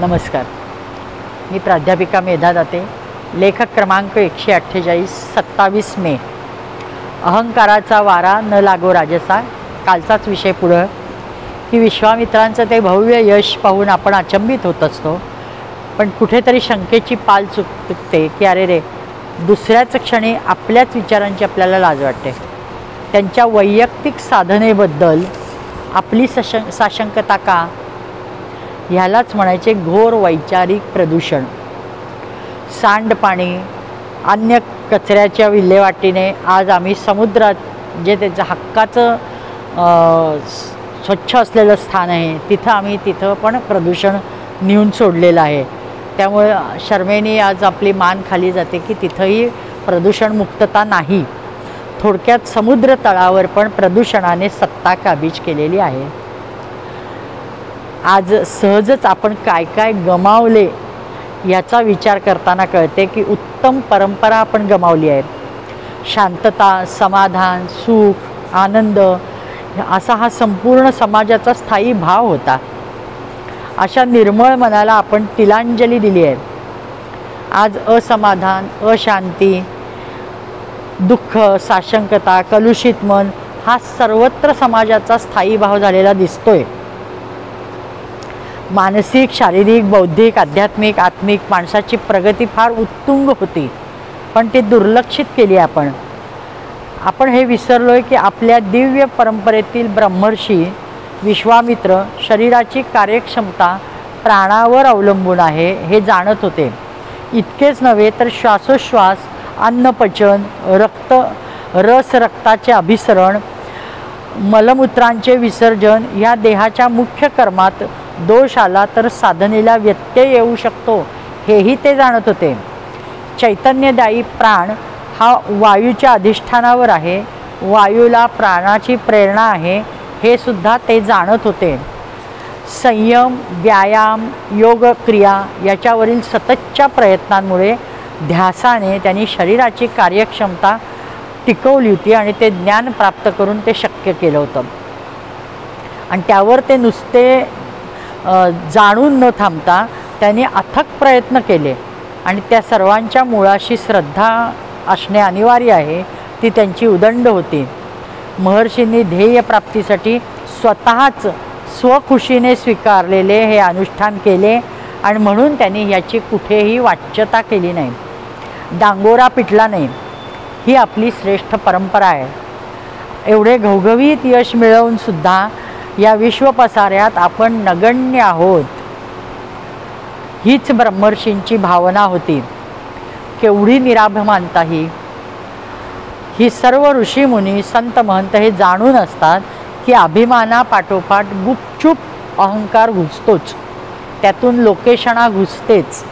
नमस्कार. मी प्राध्यापिका मेधा दाते. लेखक क्रमांक 148, 27 मे. अहंकाराचा वारा न लागो राजसा. कालचाच विषय पुढं की विश्वामित्रांचं ते भव्य यश पाहून आपण अचंबित होत असतो, पण कुठेतरी शंकेची पाल चुकते की अरे रे, दुसऱ्याच क्षणी आपल्याच विचारांची आपल्याला लाज वाटते. त्यांच्या वैयक्तिक साधनेबद्दल आपली साशंकता का? ह्यालाच म्हणायचे घोर वैचारिक प्रदूषण. सांडपाणी, अन्य कचऱ्याच्या विल्हेवाटीने आज आम्ही समुद्रात, जे त्याचं हक्काचं स्वच्छ असलेलं स्थान आहे, तिथं पण प्रदूषण नेऊन सोडलेलं आहे. त्यामुळे शर्मेने आज आपली मान खाली जाते की तिथंही प्रदूषण मुक्तता नाही. थोडक्यात समुद्र तळावर पण प्रदूषणाने सत्ता काबीज केलेली आहे. आज सहजच आपण काय काय गमावले याचा विचार करताना कळते की उत्तम परंपरा आपण गमावली आहे. शांतता, समाधान, सुख, आनंद असा हा संपूर्ण समाजाचा स्थायी भाव होता. अशा निर्मळ मनाला आपण तिलांजली दिली आहे. आज असमाधान, अशांती, दुःख, साशंकता, कलुषित मन हा सर्वत्र समाजाचा स्थायी भाव झालेला दिसतोय. मानसिक, शारीरिक, बौद्धिक, आध्यात्मिक, आत्मिक माणसाची प्रगती फार उत्तुंग होती, पण ती दुर्लक्षित केली. आपण हे विसरलोय की आपल्या दिव्य परंपरेतील ब्रह्मर्षी विश्वामित्र शरीराची कार्यक्षमता प्राणावर अवलंबून आहे हे जाणत होते. इतकेच नव्हे तर श्वासोश्वास, अन्नपचन, रक्ताचे अभिसरण, मलमूत्रांचे विसर्जन या देहाच्या मुख्य कर्मात दोष आला तर साधनेला व्यत्यय येऊ शकतो हेही ते जाणत होते. चैतन्यदायी प्राण हा वायूच्या अधिष्ठानावर आहे, वायूला प्राणाची प्रेरणा आहे हे सुद्धा ते जाणत होते. संयम, व्यायाम, योग क्रिया याच्यावरील सततच्या प्रयत्नांमुळे ध्यासाने त्यांनी शरीराची कार्यक्षमता टिकवली होती आणि ते ज्ञान प्राप्त करून ते शक्य केलं होतं. आणि त्यावर ते नुसते जाणून न थांबता त्यांनी अथक प्रयत्न केले आणि त्या सर्वांच्या मुळाशी श्रद्धा असणे अनिवार्य आहे, ती त्यांची उदंड होती. महर्षींनी ध्येय प्राप्तीसाठी स्वतःच स्वखुशीने स्वीकारलेले हे अनुष्ठान केले आणि म्हणून त्यांनी याची कुठेही वाच्यता केली नाही, डांगोरा पिटला नाही. ही आपली श्रेष्ठ परंपरा आहे. एवढे घवघवीत यश मिळवून सुद्धा या विश्वपसाऱ्यात आपण नगण्य आहोत, हीच ब्रह्मर्षींची भावना होती. केवढी निराभिमानता ही सर्व ऋषीमुनी, संत महंत हे जाणून असतात की अभिमानापाठोपाठ गुपचूप अहंकार घुसतोच, त्यातून लोकेशणा घुसतेच.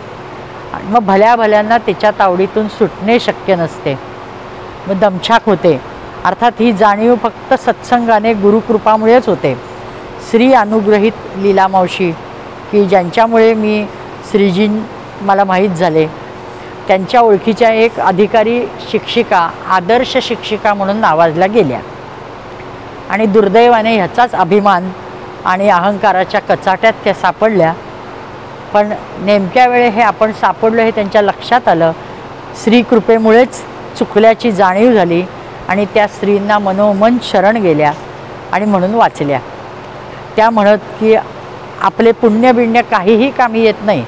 आणि मग भल्यांना त्याच्या तावडीतून सुटणे शक्य नसते, मग दमछाक होते. अर्थात ही जाणीव फक्त सत्संगाने, गुरुकृपामुळेच होते. श्री अनुग्रहित लीलामावशी की ज्यांच्यामुळे मी श्रीजी मला माहीत झाले, त्यांच्या ओळखीच्या एक अधिकारी शिक्षिका, आदर्श शिक्षिका म्हणून नावाजल्या गेल्या. आणि दुर्दैवाने ह्याचाच अभिमान आणि अहंकाराच्या कचाट्यात त्या सापडल्या. पण नेमक्या वेळे हे आपण सापडलो हे त्यांच्या लक्षात आलं. श्रीकृपेमुळेच चुकल्याची जाणीव झाली आणि त्या स्त्रींना मनोमन शरण गेल्या आणि म्हणून वाचल्या. त्या म्हणत की आपले पुण्यबिण्य काहीही कामी येत नाही,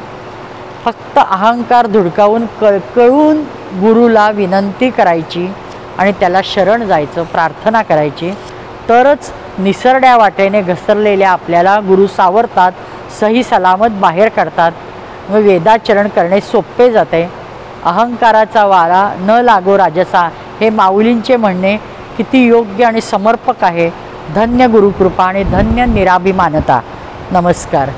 फक्त अहंकार धुडकावून कळकळून गुरुला विनंती करायची आणि त्याला शरण जायचं, प्रार्थना करायची, तरच निसरड्या वाटेने घसरलेल्या आपल्याला गुरु सावरतात, सही सलामत बाहेर काढतात व वेदाचरण करणे सोपे जाते. अहंकाराचा वारा न लागो राजसा हे माऊलींचे म्हणणे किती योग्य आणि समर्पक आहे. धन्य गुरुकृपा आणि धन्य निराभिमानता. नमस्कार.